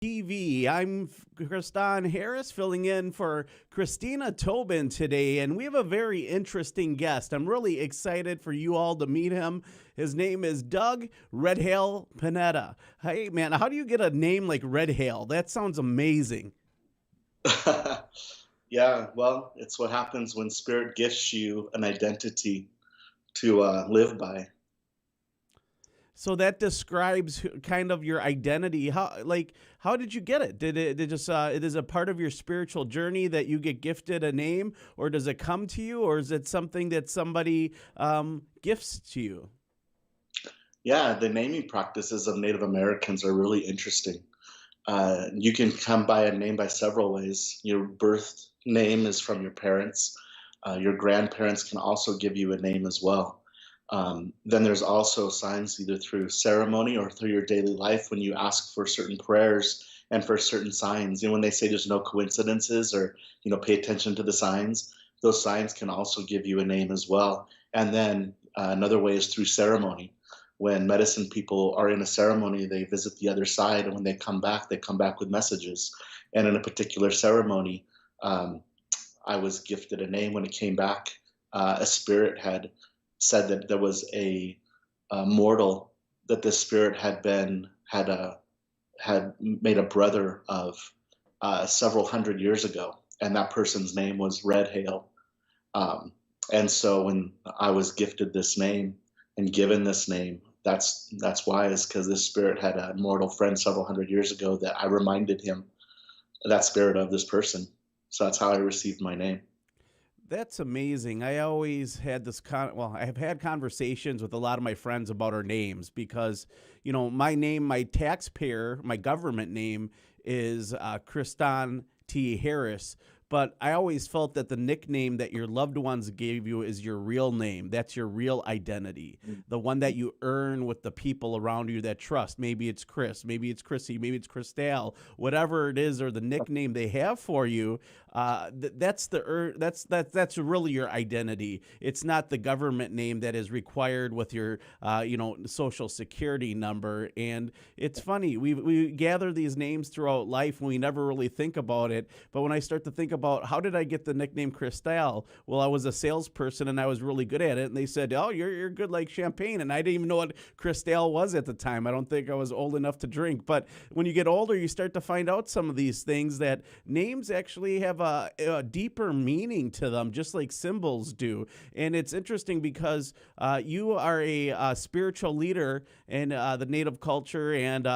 TV. I'm Kristan Harris filling in for Christina Tobin today, and we have a very interesting guest. I'm really excited for you all to meet him. His name is Doug Redhale Pineda. Hey, man, how do you get a name like Redhale? That sounds amazing. Yeah, well, it's what happens when spirit gifts you an identity to live by. So that describes kind of your identity. How did you get it? Did just it is a part of your spiritual journey that you get gifted a name, or does it come to you, or is it something that somebody gifts to you? Yeah, the naming practices of Native Americans are really interesting. You can come by a name by several ways. Your birth name is from your parents. Your grandparents can also give you a name as well. Then there's also signs either through ceremony or through your daily life when you ask for certain prayers and for certain signs. When they say there's no coincidences or, pay attention to the signs, those signs can also give you a name as well. And then another way is through ceremony. When medicine people are in a ceremony, they visit the other side, and when they come back with messages. And in a particular ceremony, um, I was gifted a name when it came back. A spirit had said that there was a mortal that this spirit had made a brother of several hundred years ago, and that person's name was Red Hale. Um, and so when I was gifted this name and given this name, that's why, is because this spirit had a mortal friend several hundred years ago that I reminded him, that spirit, of this person. So that's how I received my name. That's amazing. I always had I have had conversations with a lot of my friends about our names because, my name, my taxpayer, my government name is Kristan T. Harris. But I always felt that the nickname that your loved ones gave you is your real name. That's your real identity, the one that you earn with the people around you that trust. Maybe it's Chris, maybe it's Chrissy, maybe it's Christelle, whatever it is, or the nickname they have for you. That's really your identity. It's not the government name that is required with your social security number. And it's funny, we gather these names throughout life and we never really think about it. But when I start to think about how did I get the nickname Christelle, well, I was a salesperson and I was really good at it, and they said, "Oh, you're good like champagne," and I didn't even know what Christelle was at the time. I don't think I was old enough to drink. But when you get older, you start to find out some of these things, that names actually have a deeper meaning to them, just like symbols do. And it's interesting because you are a spiritual leader in the Native culture, and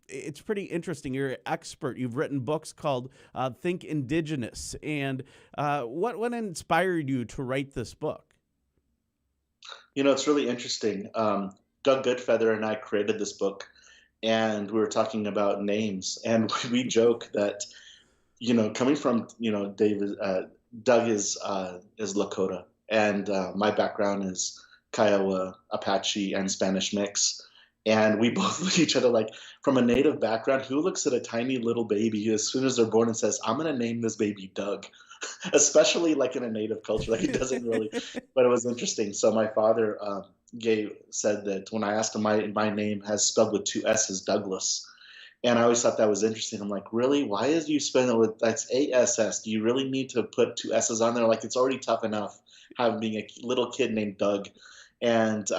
it's pretty interesting. You're an expert. You've written books called Think Indigenous. And what inspired you to write this book? It's really interesting. Doug Goodfeather and I created this book, and we were talking about names, and we joke that, coming from, David, Doug is Lakota, and my background is Kiowa, Apache, and Spanish mix. And we both look at each other like, from a native background, who looks at a tiny little baby as soon as they're born and says, "I'm going to name this baby Doug," especially like in a native culture, like it doesn't really. But it was interesting. So my father said that when I asked him, my name has spelled with two S's, Douglas. And I always thought that was interesting. I'm like, really? Why is you spell it with, that's ASS? Do you really need to put two S's on there? Like, it's already tough enough having being a little kid named Doug. And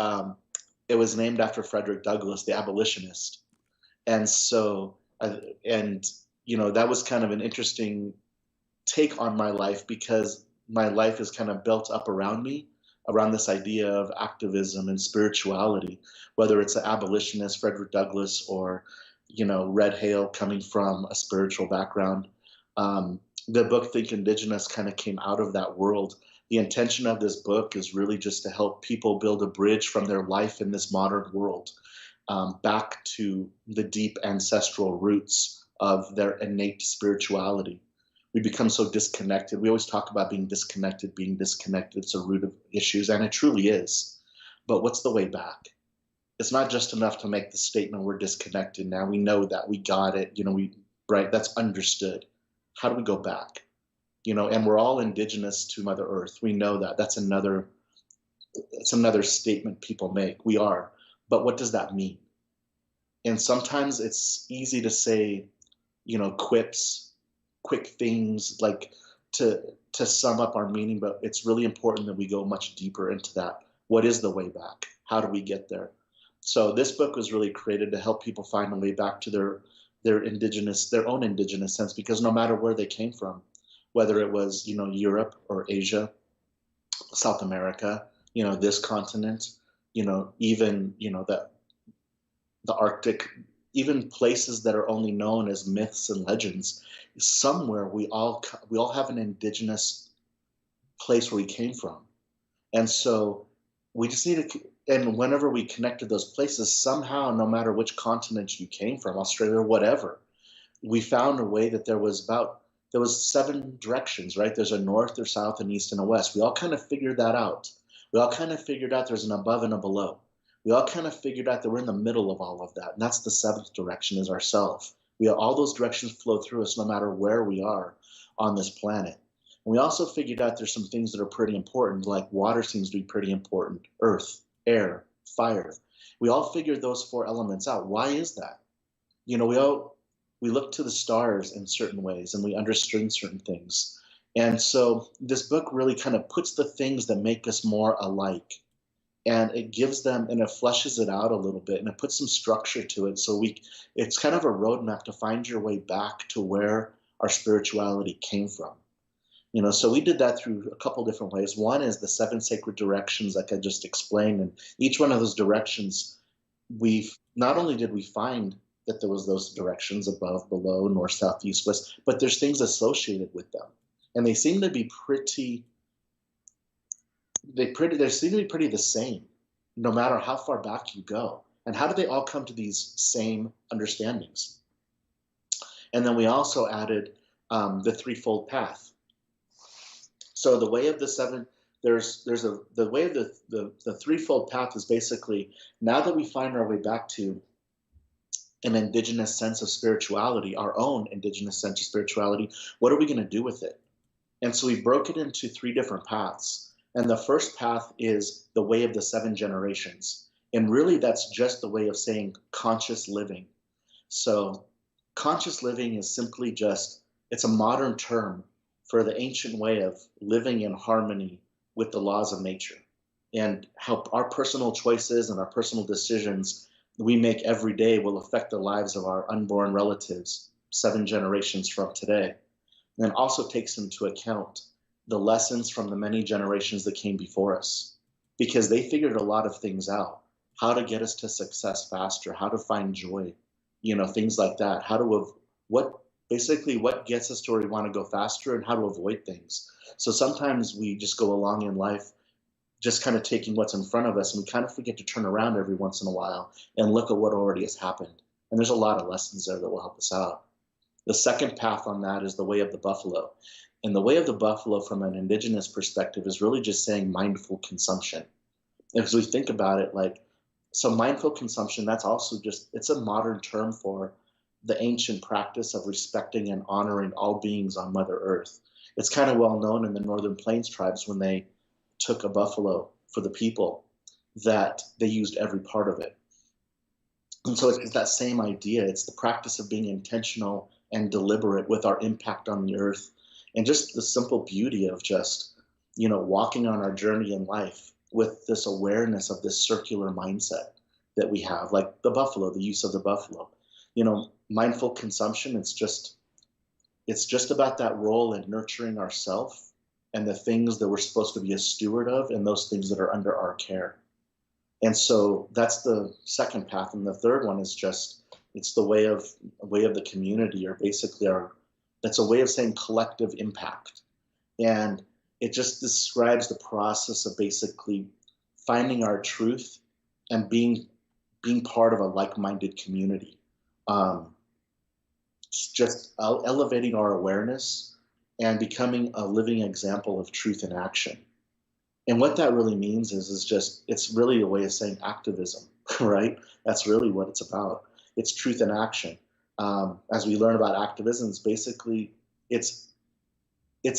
it was named after Frederick Douglass, the abolitionist. And so, and that was kind of an interesting take on my life, because my life is kind of built up around me, around this idea of activism and spirituality, whether it's an abolitionist, Frederick Douglass, or, Red Hale coming from a spiritual background. The book Think Indigenous kind of came out of that world. The intention of this book is really just to help people build a bridge from their life in this modern world, back to the deep ancestral roots of their innate spirituality. We become so disconnected. We always talk about being disconnected, being disconnected. It's a root of issues, and it truly is. But what's the way back? It's not just enough to make the statement, "We're disconnected now. We know that. We got it. Right? That's understood. How do we go back? And we're all indigenous to Mother Earth. We know that. It's another statement people make. We are. But what does that mean? And sometimes it's easy to say, quips, quick things like to sum up our meaning, but it's really important that we go much deeper into that. What is the way back? How do we get there? So this book was really created to help people find a way back to their own indigenous sense, because no matter where they came from, whether it was, Europe or Asia, South America, this continent, even, the Arctic, even places that are only known as myths and legends, somewhere we all have an indigenous place where we came from. And so we just need to, and whenever we connect to those places, somehow, no matter which continent you came from, Australia or whatever, we found a way that there was 7 directions, right? There's a north, there's south, and east, and a west. We all kind of figured that out. We all kind of figured out there's an above and a below. We all kind of figured out that we're in the middle of all of that, and that's the 7th direction, is ourself. All those directions flow through us no matter where we are on this planet. And we also figured out there's some things that are pretty important, like water seems to be pretty important, earth, air, fire. We all figured those 4 elements out. Why is that? We look to the stars in certain ways, and we understand certain things. And so this book really kind of puts the things that make us more alike, and it gives them, and it fleshes it out a little bit, and it puts some structure to it. So it's kind of a roadmap to find your way back to where our spirituality came from. So we did that through a couple different ways. One is the 7 sacred directions, like I just explained, and each one of those directions, not only did we find that there was those directions, above, below, north, south, east, west, but there's things associated with them, and they seem to be they seem to be pretty the same, no matter how far back you go. And how do they all come to these same understandings? And then we also added the threefold path. So the way of the 7, the way of the threefold path is basically, now that we find our way back to an indigenous sense of spirituality, our own indigenous sense of spirituality, what are we going to do with it? And so we broke it into 3 different paths. And the first path is the way of the 7 generations. And really, that's just the way of saying conscious living. So conscious living is simply it's a modern term for the ancient way of living in harmony with the laws of nature, and how our personal choices and our personal decisions we make every day will affect the lives of our unborn relatives 7 generations from today. And then also takes into account the lessons from the many generations that came before us, because they figured a lot of things out, how to get us to success faster, how to find joy, things like that, what gets us to where we want to go faster, and how to avoid things. So sometimes we just go along in life just kind of taking what's in front of us, and we kind of forget to turn around every once in a while and look at what already has happened. And there's a lot of lessons there that will help us out. The second path on that is the way of the buffalo. And the way of the buffalo, from an indigenous perspective, is really just saying mindful consumption. And as we think about it, so mindful consumption, that's also it's a modern term for the ancient practice of respecting and honoring all beings on Mother Earth. It's kind of well known in the Northern Plains tribes, when they took a buffalo for the people, that they used every part of it. And so it's that same idea. It's the practice of being intentional and deliberate with our impact on the earth, and just the simple beauty of walking on our journey in life with this awareness of this circular mindset that we have, like the buffalo, the use of the buffalo. Mindful consumption, it's just about that role in nurturing ourself and the things that we're supposed to be a steward of, and those things that are under our care. And so that's the second path. And the third one is it's the way of the community, or basically that's a way of saying collective impact. And it just describes the process of basically finding our truth and being part of a like-minded community. Just elevating our awareness and becoming a living example of truth in action. And what that really means it's really a way of saying activism, right? That's really what it's about. It's truth in action. As we learn about activism, it's basically, it's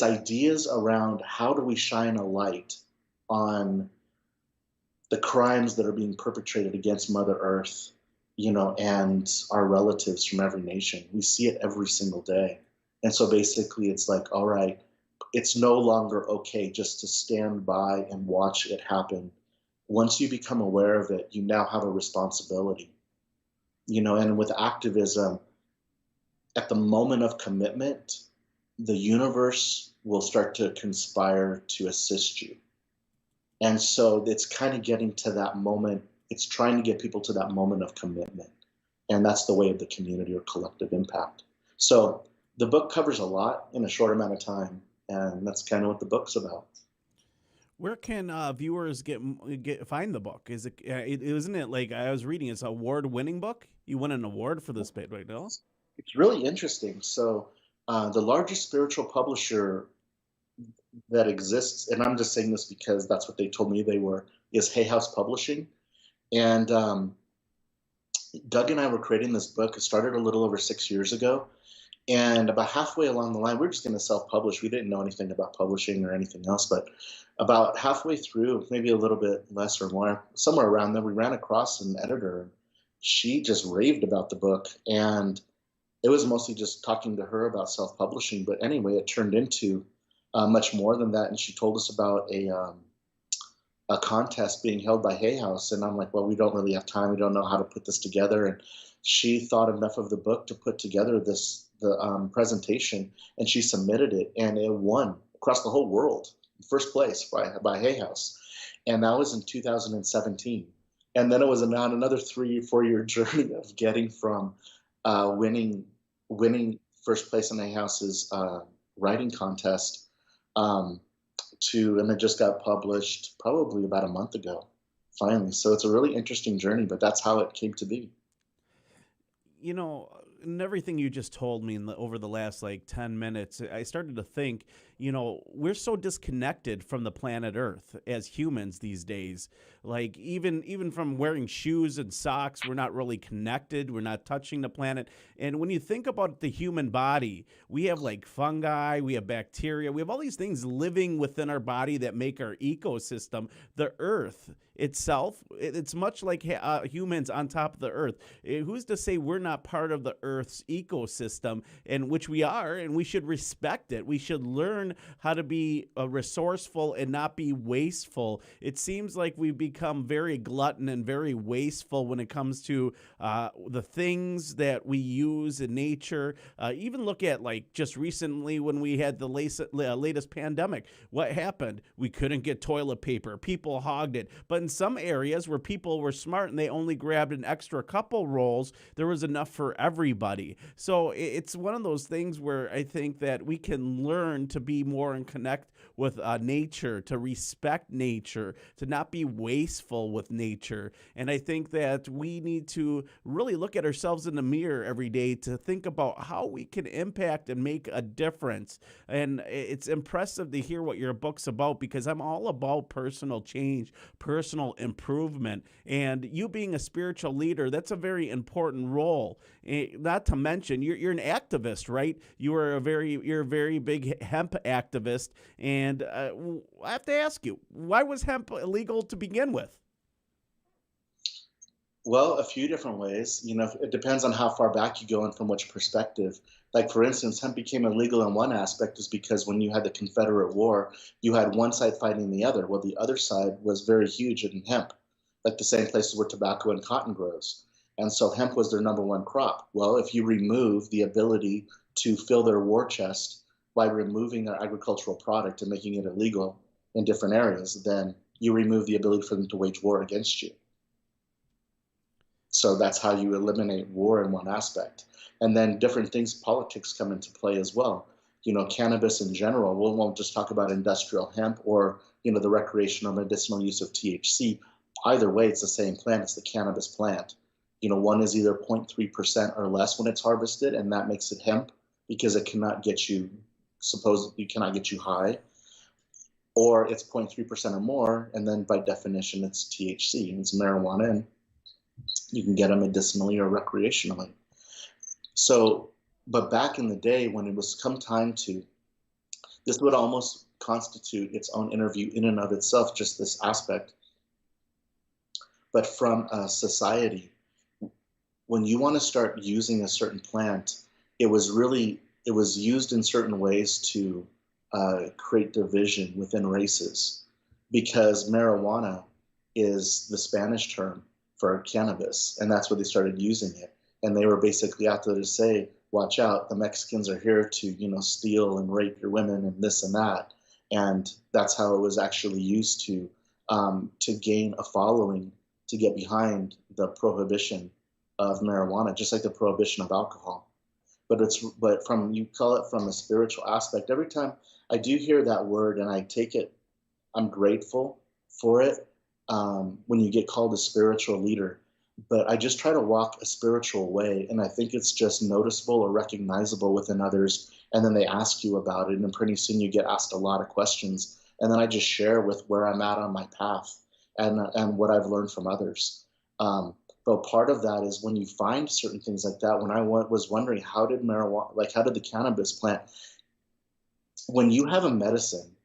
ideas around how do we shine a light on the crimes that are being perpetrated against Mother Earth, and our relatives from every nation. We see it every single day. And so basically, it's like, all right, it's no longer okay just to stand by and watch it happen. Once you become aware of it, you now have a responsibility, and with activism, at the moment of commitment, the universe will start to conspire to assist you. And so it's kind of getting to that moment. It's trying to get people to that moment of commitment. And that's the way of the community or collective impact. So the book covers a lot in a short amount of time. And that's kind of what the book's about. Where can viewers get find the book? Isn't it like I was reading? It's an award-winning book. You won an award for this bit right now. It's really interesting. So the largest spiritual publisher that exists, and I'm just saying this because that's what they told me they were, is Hay House Publishing. And Doug and I were creating this book. It started a little over 6 years ago. And about halfway along the line, we are just going to self-publish. We didn't know anything about publishing or anything else. But about halfway through, maybe a little bit less or more, somewhere around there, we ran across an editor. She just raved about the book. And it was mostly just talking to her about self-publishing. But anyway, it turned into much more than that. And she told us about a contest being held by Hay House. And I'm like, well, we don't really have time. We don't know how to put this together. And she thought enough of the book to put together the presentation, and she submitted it, and it won across the whole world, first place by Hay House. And that was in 2017. And then it was on another 3 or 4 year journey of getting from winning first place in Hay House's writing contest and it just got published probably about a month ago, finally. So it's a really interesting journey, but that's how it came to be. You know, and everything you just told me over the last like 10 minutes, I started to think, we're so disconnected from the planet Earth as humans these days. Like even from wearing shoes and socks, we're not really connected. We're not touching the planet. And when you think about the human body, we have like fungi, we have bacteria, we have all these things living within our body that make our ecosystem. The Earth itself, it's much like humans on top of the Earth. Who's to say we're not part of the Earth's ecosystem, in which we are, and we should respect it. We should learn how to be resourceful and not be wasteful. It seems like we've become very glutton and very wasteful when it comes to the things that we use in nature. Even look at like just recently when we had the latest pandemic. What happened? We couldn't get toilet paper. People hogged it. But in some areas where people were smart and they only grabbed an extra couple rolls, there was enough for everybody. So it's one of those things where I think that we can learn to be more and connect with nature, to respect nature, to not be wasteful with nature. And I think that we need to really look at ourselves in the mirror every day to think about how we can impact and make a difference. And it's impressive to hear what your book's about, because I'm all about personal change, personal improvement. And you being a spiritual leader, that's a very important role. Not to mention, you're an activist, right? You're a very big hemp activist. And I have to ask you, why was hemp illegal to begin with? Well, a few different ways. It depends on how far back you go and from which perspective. Like, for instance, hemp became illegal in one aspect is because when you had the Confederate War, you had one side fighting the other. Well, the other side was very huge in hemp, like the same places where tobacco and cotton grows. And so hemp was their number one crop. Well, if you remove the ability to fill their war chest by removing their agricultural product and making it illegal in different areas, then you remove the ability for them to wage war against you. So that's how you eliminate war in one aspect. And then different things, politics come into play as well. Cannabis in general, we won't just talk about industrial hemp or, the recreational medicinal use of THC. Either way, it's the same plant. It's the cannabis plant. One is either 0.3% or less when it's harvested, and that makes it hemp because it cannot get you, supposedly cannot get you high. Or it's 0.3% or more, and then by definition, it's THC, and it's marijuana, and you can get them medicinally or recreationally. So, but back in the day when it was come time to, this would almost constitute its own interview in and of itself, just this aspect. But from a society, when you want to start using a certain plant, it was used in certain ways to create division within races, because marijuana is the Spanish term for cannabis, and that's where they started using it. And they were basically out there to say, "Watch out, the Mexicans are here to, steal and rape your women and this and that." And that's how it was actually used to gain a following, to get behind the prohibition of marijuana, just like the prohibition of alcohol. But from, you call it from a spiritual aspect. Every time I do hear that word and I take it, I'm grateful for it, when you get called a spiritual leader. But I just try to walk a spiritual way, and I think it's just noticeable or recognizable within others. And then they ask you about it, and then pretty soon you get asked a lot of questions. And then I just share with where I'm at on my path, and what I've learned from others. But part of that is when you find certain things like that. When I was wondering, how did marijuana, like how did the cannabis plant, when you have a medicine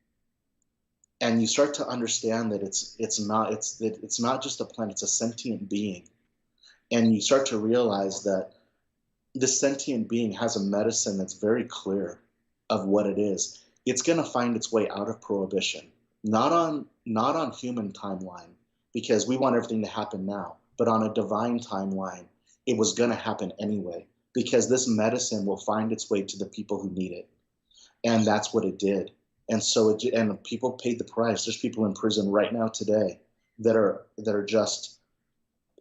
and you start to understand that it's not just a plant, it's a sentient being, and you start to realize that this sentient being has a medicine that's very clear of what it is. It's going to find its way out of prohibition, not on human timeline, because we want everything to happen now, but on a divine timeline, it was going to happen anyway, because this medicine will find its way to the people who need it. And that's what it did. And so and people paid the price. There's people in prison right now today that are just,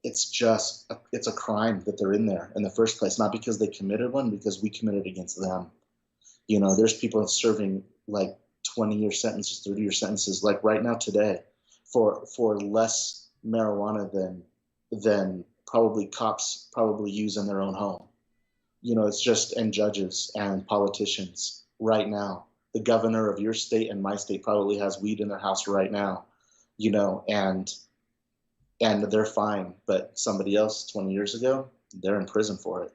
it's a crime that they're in there in the first place, not because they committed one, because we committed against them. There's people serving like 20-year sentences, 30-year sentences, like right now today, for less marijuana than probably cops probably use in their own home. It's just, and judges and politicians right now. The governor of your state and my state probably has weed in their house right now, and they're fine. But somebody else 20 years ago, they're in prison for it.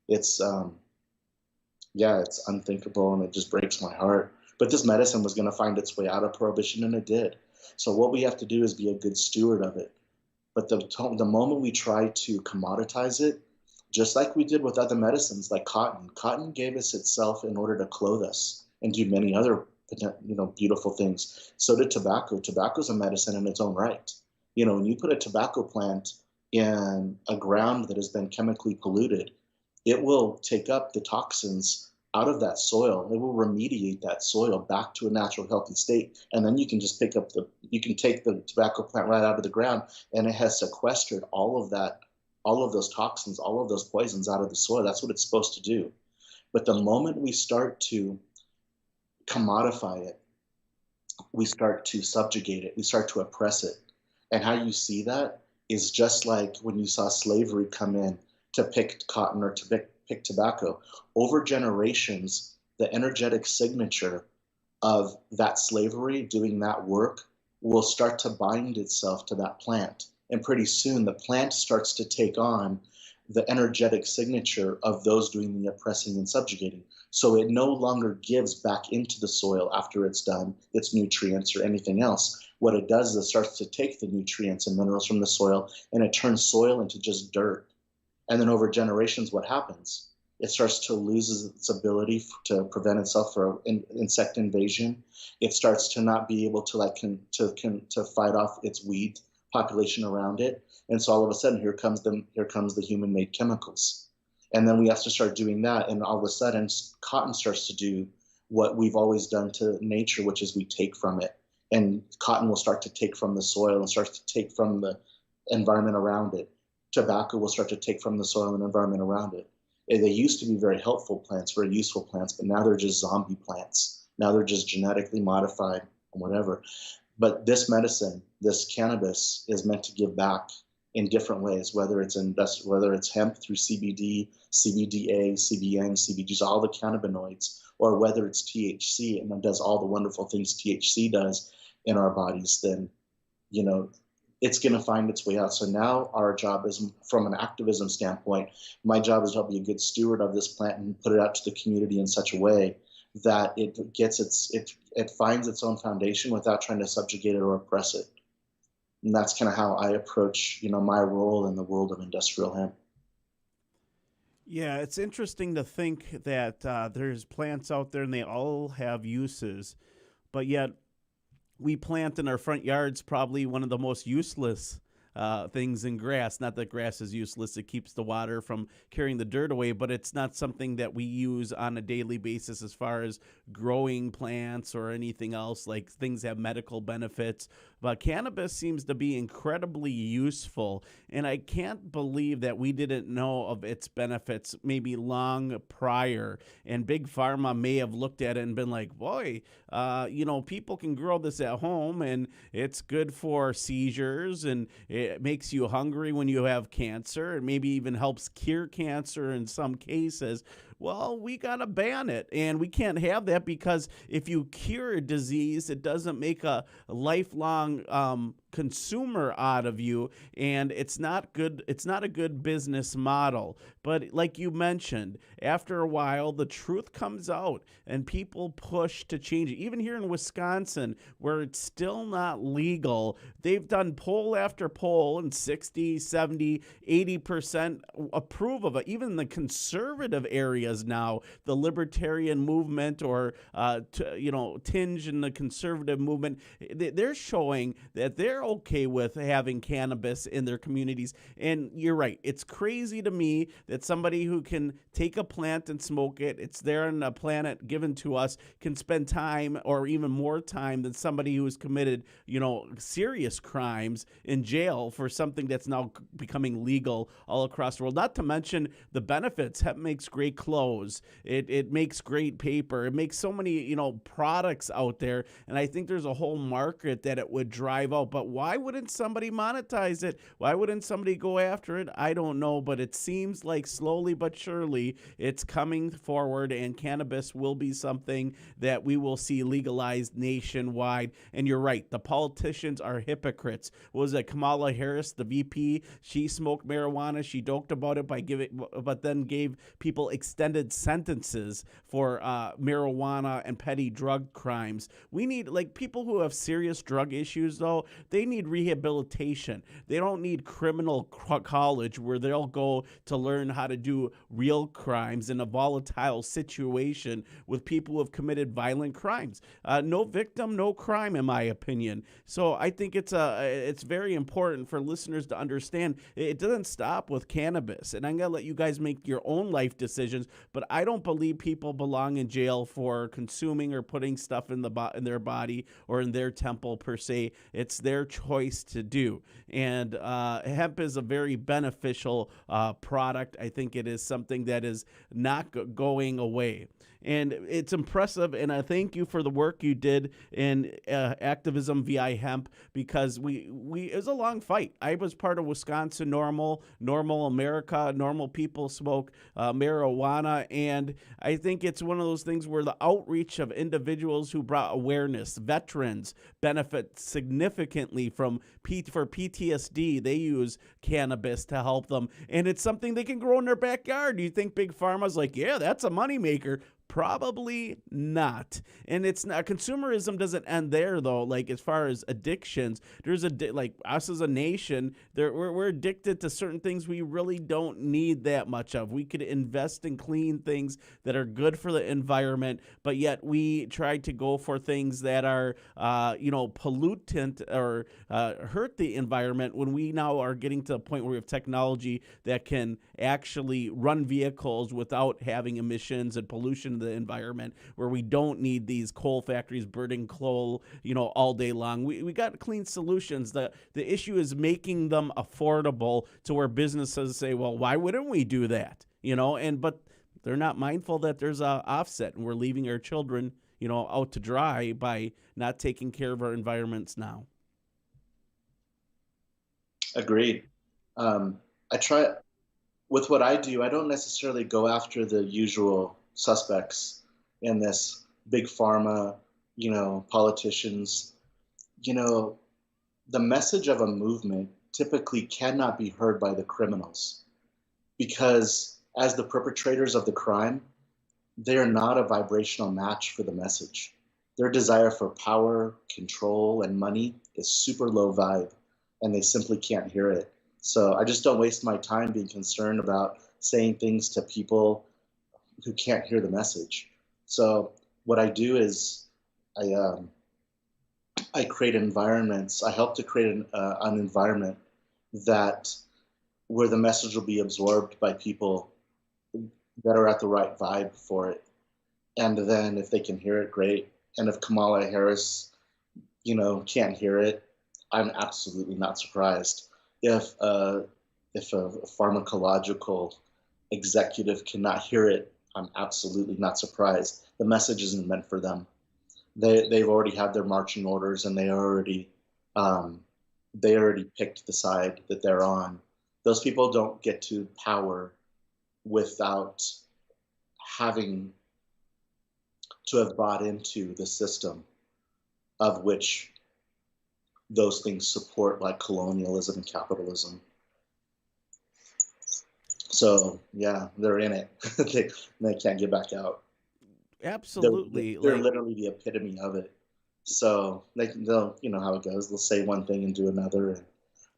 It's yeah, it's unthinkable, and it just breaks my heart. But this medicine was going to find its way out of prohibition, and it did. So what we have to do is be a good steward of it. But the moment we try to commoditize it, just like we did with other medicines like cotton gave us itself in order to clothe us and do many other beautiful things. So did tobacco. Tobacco's a medicine in its own right. When you put a tobacco plant in a ground that has been chemically polluted, it will take up the toxins out of that soil. It will remediate that soil back to a natural, healthy state. And then you can just you can take the tobacco plant right out of the ground, and it has sequestered all of that, all of those toxins, all of those poisons out of the soil. That's what it's supposed to do. But the moment we start to commodify it, we start to subjugate it, we start to oppress it. And how you see that is just like when you saw slavery come in to pick cotton or to pick tobacco. Over generations, the energetic signature of that slavery doing that work will start to bind itself to that plant. And pretty soon the plant starts to take on the energetic signature of those doing the oppressing and subjugating. So it no longer gives back into the soil after it's done its nutrients or anything else. What it does is it starts to take the nutrients and minerals from the soil, and it turns soil into just dirt. And then over generations, what happens? It starts to lose its ability to prevent itself from insect invasion. It starts to not be able to to fight off its weed population around it. And so all of a sudden, here comes the human-made chemicals. And then we have to start doing that. And all of a sudden, cotton starts to do what we've always done to nature, which is we take from it. And cotton will start to take from the soil and starts to take from the environment around it. Tobacco will start to take from the soil and environment around it. And they used to be very helpful plants, very useful plants, but now they're just zombie plants. Now they're just genetically modified and whatever. But this medicine, this cannabis, is meant to give back in different ways, whether it's hemp through CBD, CBDA, CBN, CBGs, all the cannabinoids, or whether it's THC and it does all the wonderful things THC does in our bodies, then, it's going to find its way out. So now our job is, from an activism standpoint, my job is to be a good steward of this plant and put it out to the community in such a way that it finds its own foundation without trying to subjugate it or oppress it. And that's kind of how I approach, my role in the world of industrial hemp. Yeah, it's interesting to think that there's plants out there and they all have uses, but yet we plant in our front yards probably one of the most useless things in grass. Not that grass is useless, it keeps the water from carrying the dirt away, but it's not something that we use on a daily basis as far as growing plants or anything else. Like things have medical benefits, but cannabis seems to be incredibly useful. And I can't believe that we didn't know of its benefits maybe long prior. And Big Pharma may have looked at it and been like, boy, people can grow this at home and it's good for seizures and it makes you hungry when you have cancer. It maybe even helps cure cancer in some cases. Well, we got to ban it. And we can't have that because if you cure a disease, it doesn't make a lifelong consumer out of you. And it's not good. It's not a good business model. But like you mentioned, after a while, the truth comes out and people push to change it. Even here in Wisconsin, where it's still not legal, they've done poll after poll, and 60, 70, 80% approve of it. Even the conservative areas now, the libertarian movement or, tinge in the conservative movement, they're showing that they're okay with having cannabis in their communities. And you're right. It's crazy to me that somebody who can take a plant and smoke it, it's there on a planet given to us, can spend time or even more time than somebody who has committed, serious crimes in jail for something that's now becoming legal all across the world. Not to mention the benefits. Hemp makes great clothes. It makes great paper. It makes so many, products out there. And I think there's a whole market that it would drive out. But why wouldn't somebody monetize it? Why wouldn't somebody go after it? I don't know. But it seems like slowly but surely it's coming forward, and cannabis will be something that we will see legalized nationwide. And you're right, the politicians are hypocrites. What was it Kamala Harris, the VP? She smoked marijuana. She joked about it but then gave people extended sentences for marijuana and petty drug crimes. We need, like, people who have serious drug issues, though, they need rehabilitation. They don't need criminal college where they'll go to learn how to do real crimes in a volatile situation with people who have committed violent crimes. No victim, no crime, in my opinion. So I think it's very important for listeners to understand it doesn't stop with cannabis. And I'm gonna let you guys make your own life decisions, but I don't believe people belong in jail for consuming or putting stuff in in their body or in their temple per se. It's their choice to do. And hemp is a very beneficial product. I think it is something that is not going away. And it's impressive, and I thank you for the work you did in activism via hemp, because it was a long fight. I was part of Wisconsin Normal America. Normal people smoke marijuana, and I think it's one of those things where the outreach of individuals who brought awareness, veterans benefit significantly from for PTSD. They use cannabis to help them, and it's something they can grow in their backyard. Do you think Big Pharma's like, yeah, that's a moneymaker? Probably not. And it's not, consumerism doesn't end there though. Like as far as addictions, there's like us as a nation, we're addicted to certain things we really don't need that much of. We could invest in clean things that are good for the environment, but yet we try to go for things that are pollutant or hurt the environment, when we now are getting to a point where we have technology that can actually run vehicles without having emissions and pollution in the environment, where we don't need these coal factories burning coal, all day long. We got clean solutions. The issue is making them affordable to where businesses say, well, why wouldn't we do that? But they're not mindful that there's a offset, and we're leaving our children, out to dry by not taking care of our environments now. Agreed. I try with what I do. I don't necessarily go after the usual suspects in this: big pharma, politicians. The message of a movement typically cannot be heard by the criminals, because as the perpetrators of the crime, they are not a vibrational match for the message. Their desire for power, control, and money is super low vibe, and they simply can't hear it. So I just don't waste my time being concerned about saying things to people who can't hear the message. So what I do is I I create environments. I help to create an environment that where the message will be absorbed by people that are at the right vibe for it. And then if they can hear it, great. And if Kamala Harris, can't hear it, I'm absolutely not surprised. If a pharmacological executive cannot hear it, I'm absolutely not surprised. The message isn't meant for them. They've already had their marching orders, and um, they already picked the side that they're on. Those people don't get to power without having to have bought into the system of which those things support, like colonialism and capitalism. So yeah, they're in it. They can't get back out. They're Absolutely. they're Like, literally the epitome of it. So they'll how it goes. They'll say one thing and do another.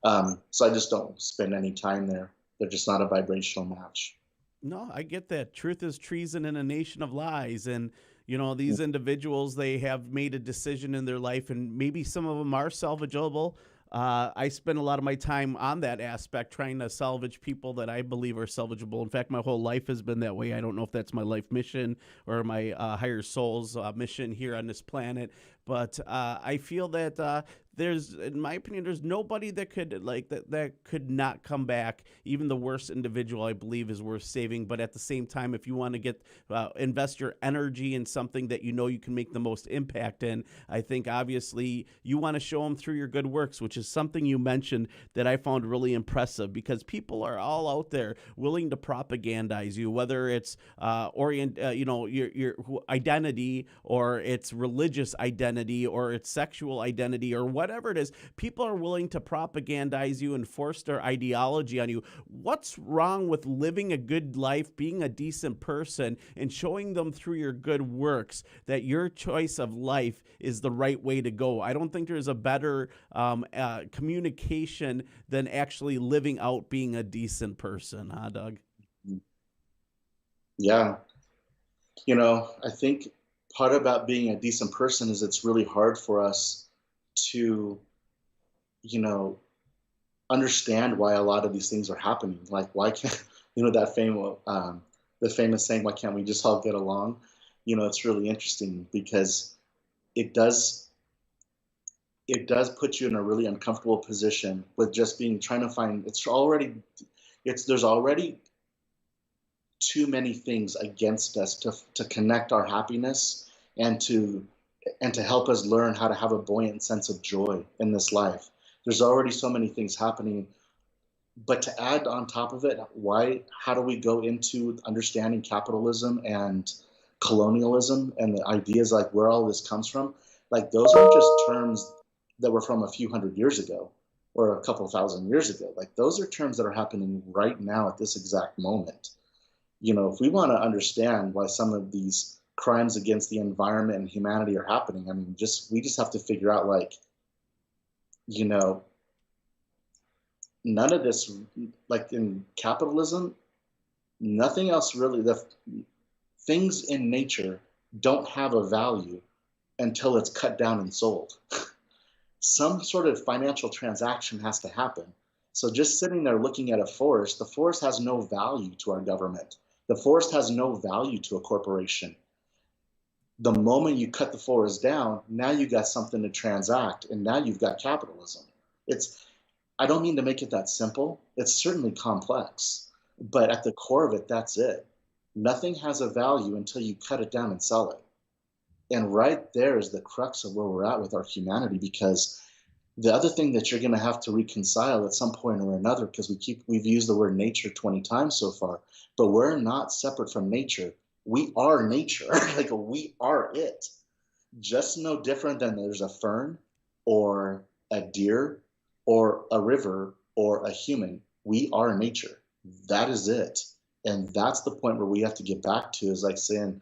And, so I just don't spend any time there. They're just not a vibrational match. no, I get that. Truth is treason in a nation of lies. And, Yeah. these individuals, they have made a decision in their life, and maybe some of them are salvageable. I spend a lot of my time on that aspect, trying to salvage people that I believe are salvageable. In fact, my whole life has been that way. I don't know if that's my life mission or my higher soul's mission here on this planet, but I feel that in my opinion, there's nobody that could that could not come back. Even the worst individual, I believe, is worth saving. But at the same time, if you want to get invest your energy in something that you can make the most impact in, I think obviously you want to show them through your good works, which is something you mentioned that I found really impressive, because people are all out there willing to propagandize you, whether it's your identity, or it's religious identity, or it's sexual identity, or whatever it is. People are willing to propagandize you and force their ideology on you. What's wrong with living a good life, being a decent person, and showing them through your good works that your choice of life is the right way to go? I don't think there's a better communication than actually living out being a decent person, huh, Doug? Yeah. I think part about being a decent person is it's really hard for us to, you know, understand why a lot of these things are happening. Like, why can't, that the famous saying, why can't we just all get along? It's really interesting because it does, it does put you in a really uncomfortable position with just being trying to find, there's already too many things against us to connect our happiness and to help us learn how to have a buoyant sense of joy in this life. There's already so many things happening, but to add on top of it, how do we go into understanding capitalism and colonialism and the ideas like where all this comes from? Like, those aren't just terms that were from a few hundred years ago or a couple thousand years ago. Like, those are terms that are happening right now at this exact moment. If we want to understand why some of these crimes against the environment and humanity are happening, I mean, we just have to figure out, like, you know, none of this, like in capitalism, nothing else really, the things in nature don't have a value until it's cut down and sold. Some sort of financial transaction has to happen. So just sitting there looking at a forest, the forest has no value to our government. The forest has no value to a corporation. The moment you cut the forest down, now you got something to transact, and now you've got capitalism. It's I don't mean to make it that simple. It's certainly complex, but at the core of it, that's it. Nothing has a value until you cut it down and sell it. And right there is the crux of where we're at with our humanity, because the other thing that you're going to have to reconcile at some point or another, because we've used the word nature 20 times so far, but we're not separate from nature. We are nature. Like, we are it. Just no different than there's a fern or a deer or a river or a human. We are nature. That is it. And that's the point where we have to get back to, is like saying,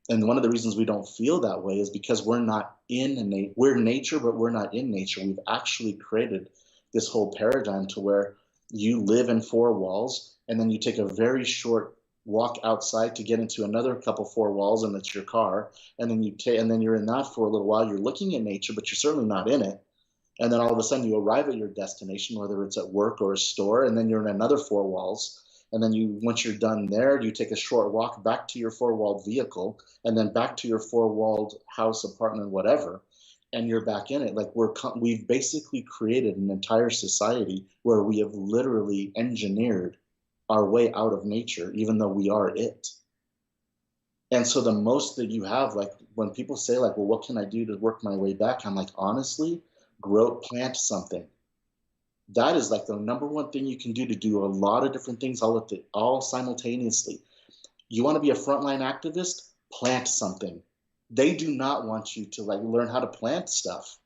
and one of the reasons we don't feel that way is because we're nature, but we're not in nature. We've actually created this whole paradigm to where You live in four walls, and then you take a very short walk outside to get into another couple four walls, and it's your car. And then and then you're in that for a little while. You're looking at nature, but you're certainly not in it. And then all of a sudden you arrive at your destination, whether it's at work or a store, and then you're in another four walls. And then once you're done there, you take a short walk back to your four-walled vehicle, and then back to your four-walled house, apartment, whatever, and you're back in it. Like we've basically created an entire society where we have literally engineered our way out of nature, even though we are it. And so the most that you have, like when people say like, well, what can I do to work my way back? I'm like, honestly, plant something. That is like the number one thing you can do to do a lot of different things all simultaneously. You want to be a frontline activist? Plant something. They do not want you to like learn how to plant stuff.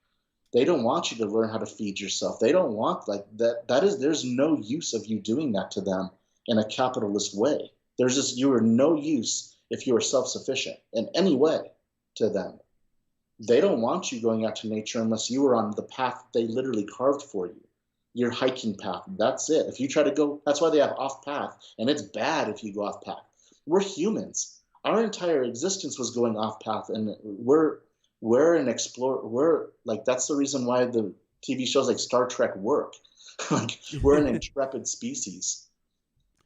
They don't want you to learn how to feed yourself. They don't want like that. There's no use of you doing that to them in a capitalist way. You are no use if you are self-sufficient in any way to them. They don't want you going out to nature unless you are on the path they literally carved for you. Your hiking path. That's it. If you try to go, that's why they have off path. And it's bad if you go off path. We're humans. Our entire existence was going off path, and we're an explorer. We're like, that's the reason why the TV shows like Star Trek work. Like we're an intrepid species.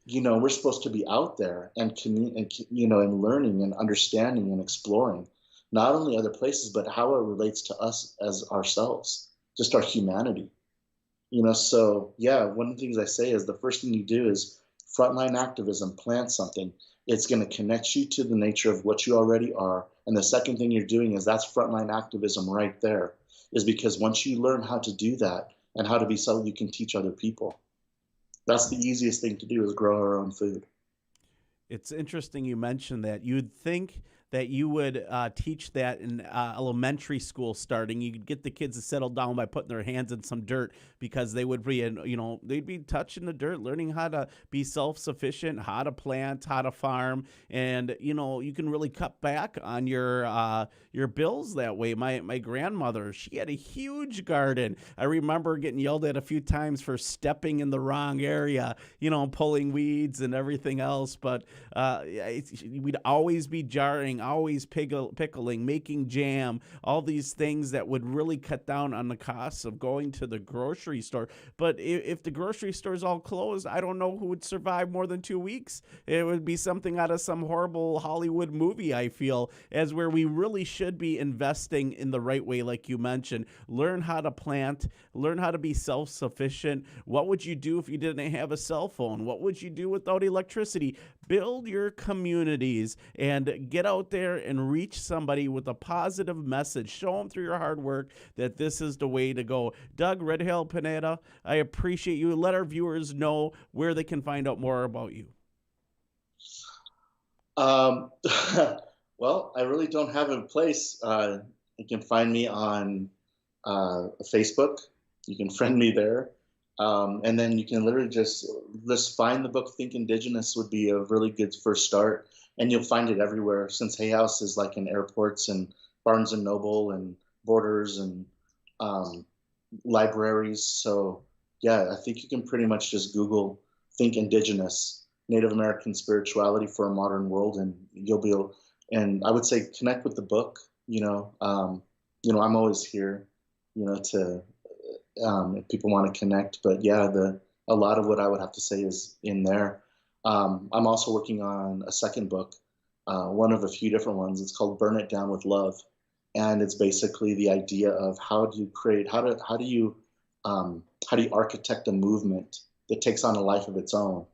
We're supposed to be out there and and learning and understanding and exploring not only other places, but how it relates to us as ourselves, just our humanity. So yeah, one of the things I say is the first thing you do is frontline activism, plant something. It's going to connect you to the nature of what you already are. And the second thing you're doing is that's frontline activism right there, is because once you learn how to do that and how to be so, you can teach other people. That's the easiest thing to do, is grow our own food. It's interesting you mentioned that. You'd think that you would teach that in elementary school starting. You could get the kids to settle down by putting their hands in some dirt, because they would be, they'd be touching the dirt, learning how to be self-sufficient, how to plant, how to farm. And, you can really cut back on your bills that way. My grandmother, she had a huge garden. I remember getting yelled at a few times for stepping in the wrong area, pulling weeds and everything else. But we'd always be jarring, always pickling, making jam, all these things that would really cut down on the costs of going to the grocery store. But if the grocery store is all closed, I don't know who would survive more than 2 weeks. It would be something out of some horrible Hollywood movie, I feel, as where we really should be investing in the right way, like you mentioned. Learn how to plant, learn how to be self-sufficient. What would you do if you didn't have a cell phone? What would you do without electricity? Build your communities and get out there and reach somebody with a positive message. Show them through your hard work that this is the way to go. Doug Redhill, Pineda, I appreciate you. Let our viewers know where they can find out more about you. Um, well, I really don't have a place. You can find me on Facebook. You can friend me there. And then you can literally just find the book. Think Indigenous would be a really good first start. And you'll find it everywhere, since Hay House is like in airports and Barnes and Noble and Borders and libraries. So yeah, I think you can pretty much just Google Think Indigenous, Native American Spirituality for a Modern World, and you'll be able, and I would say connect with the book. I'm always here, to if people want to connect. But yeah, a lot of what I would have to say is in there. I'm also working on a second book, one of a few different ones. It's called Burn It Down with Love, and it's basically the idea of how do you architect a movement that takes on a life of its own.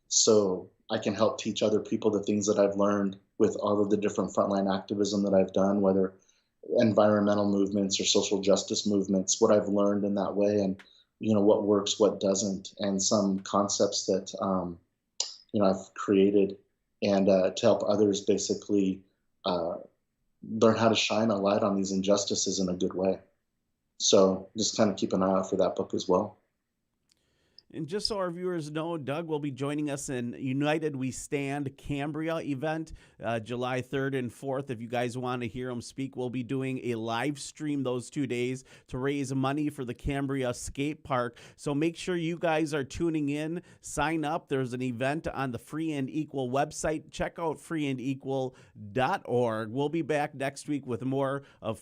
So I can help teach other people the things that I've learned with all of the different frontline activism that I've done, whether environmental movements or social justice movements, what I've learned in that way, and what works, what doesn't, and some concepts that I've created, and to help others basically learn how to shine a light on these injustices in a good way. So just kind of keep an eye out for that book as well. And just so our viewers know, Doug will be joining us in United We Stand Cambria event, July 3rd and 4th. If you guys want to hear him speak, we'll be doing a live stream those 2 days to raise money for the Cambria Skate Park. So make sure you guys are tuning in. Sign up. There's an event on the Free and Equal website. Check out freeandequal.org. We'll be back next week with more of